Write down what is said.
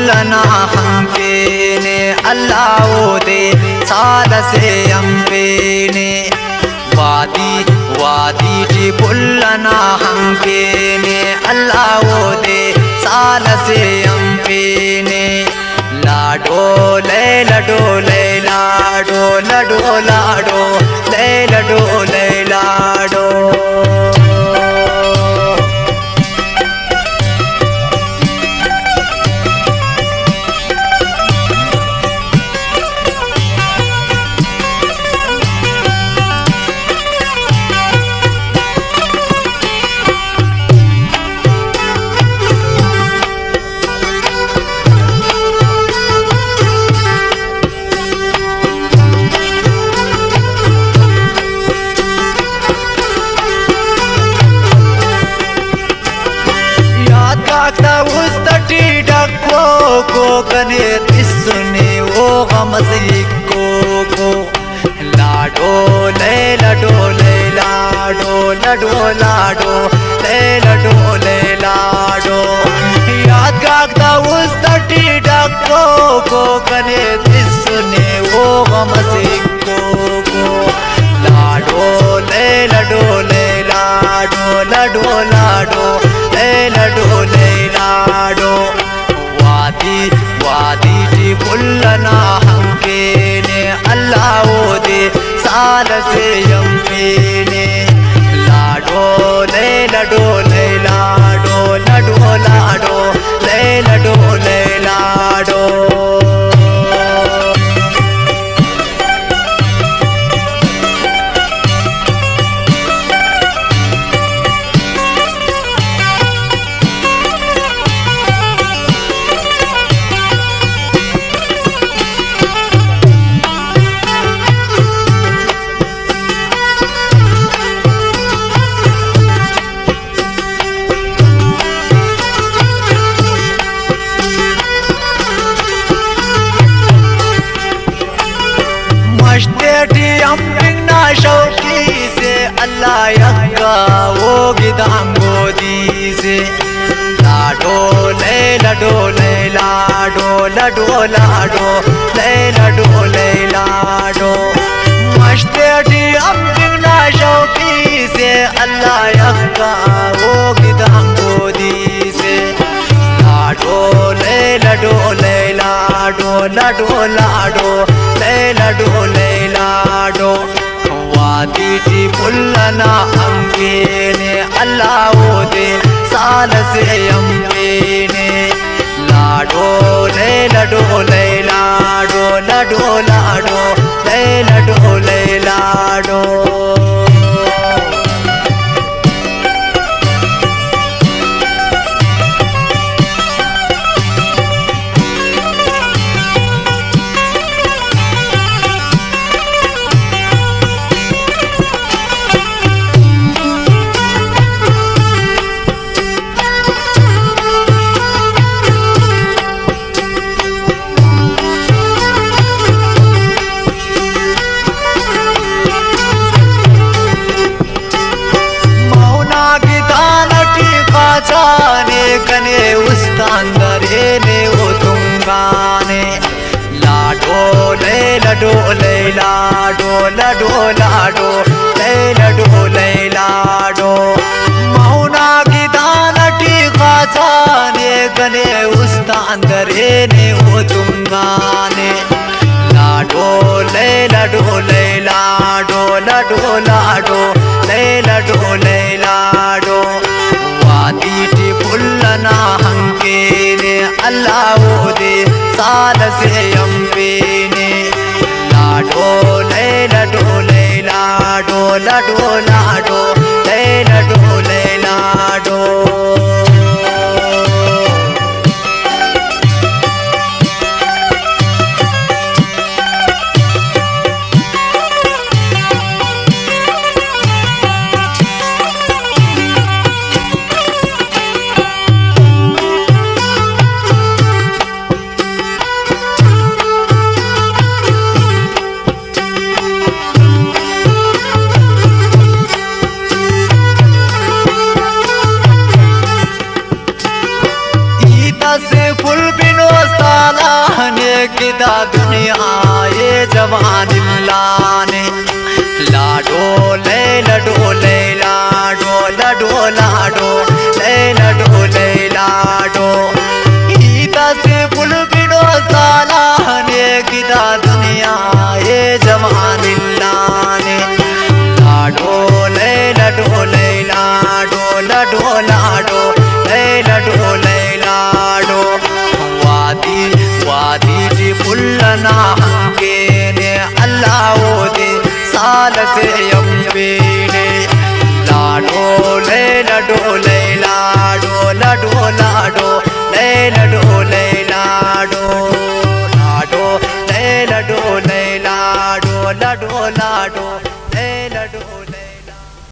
पुल्लना हंकेने अल्लाह दे साल से अंपेने वादी वादी जी पुल्लना हंकेने अल्लाह दे साल से अंपेने लाडो ले लडो ले लाडो लडो लाडो ले लडो ले लाडो को कने तिसने वो गमज़ी को लाडो ले लडो ले लाडो लडो लाडो ले लडो ले लाडो याद कागदा उस तटी डको को कने तिसने वो गमज़ी को लाडो ले लडो ले लाडो लडो लाडो ले लडो ले लाडो वादी जी पुल्लना हंकेने अल्लाह दे साल से यम्पेने लाडो ले लडो ले लाडो लडो लाडो ले लडो ले लाडो शौकी से अल्लाह यक्का वो गिदाम गोदी से लाडो ले लडो ले लाडो लडो लाडो ले लडो ले लाडो मस्ती अपना शौकी से अल्लाह यक्का वो गिदाम गोदी से लाडो ले लडो ले लाडो लडो लाडो ले लडो ले लाडो वादी जी पुल्लना अंकेने अल्लाह दे साल से अंपेने लाडो ले लडो ले लाडो लडो लाडो ले लडो ले लाडो जाने कने उस्तांदरे ने वो तुंगाने लाडो ले लडो ले लाडो लडो लाडो ले लडो ले लाडो मौना की दानटी जाने कने उस्तांदरे ने वो तुंगाने लाडो ले लडो ले लाडो लडो लाडो ले लडो ले लाडो वादी जी पुल्लना हंकेने अल्लाह दे साल से अंपेने लाडो ले लडो ले लाडो लडो लाडो ले लडो ले लाडो फुल बिनोस्ता सालाने किदा दुनिया ये जवान लाने लाडो ले लडो ले लाडो लडो लाडो ले लडो ले लाडो ईदा से पुल बिडो सालाने किदा दुनिया ये जवान लाने लाडो ले लडो ले लाडो लडो लाडो ले लडो ले लाडो वादी वादी दी पुल्लना हंगे ने अल्लाह वो दे साल से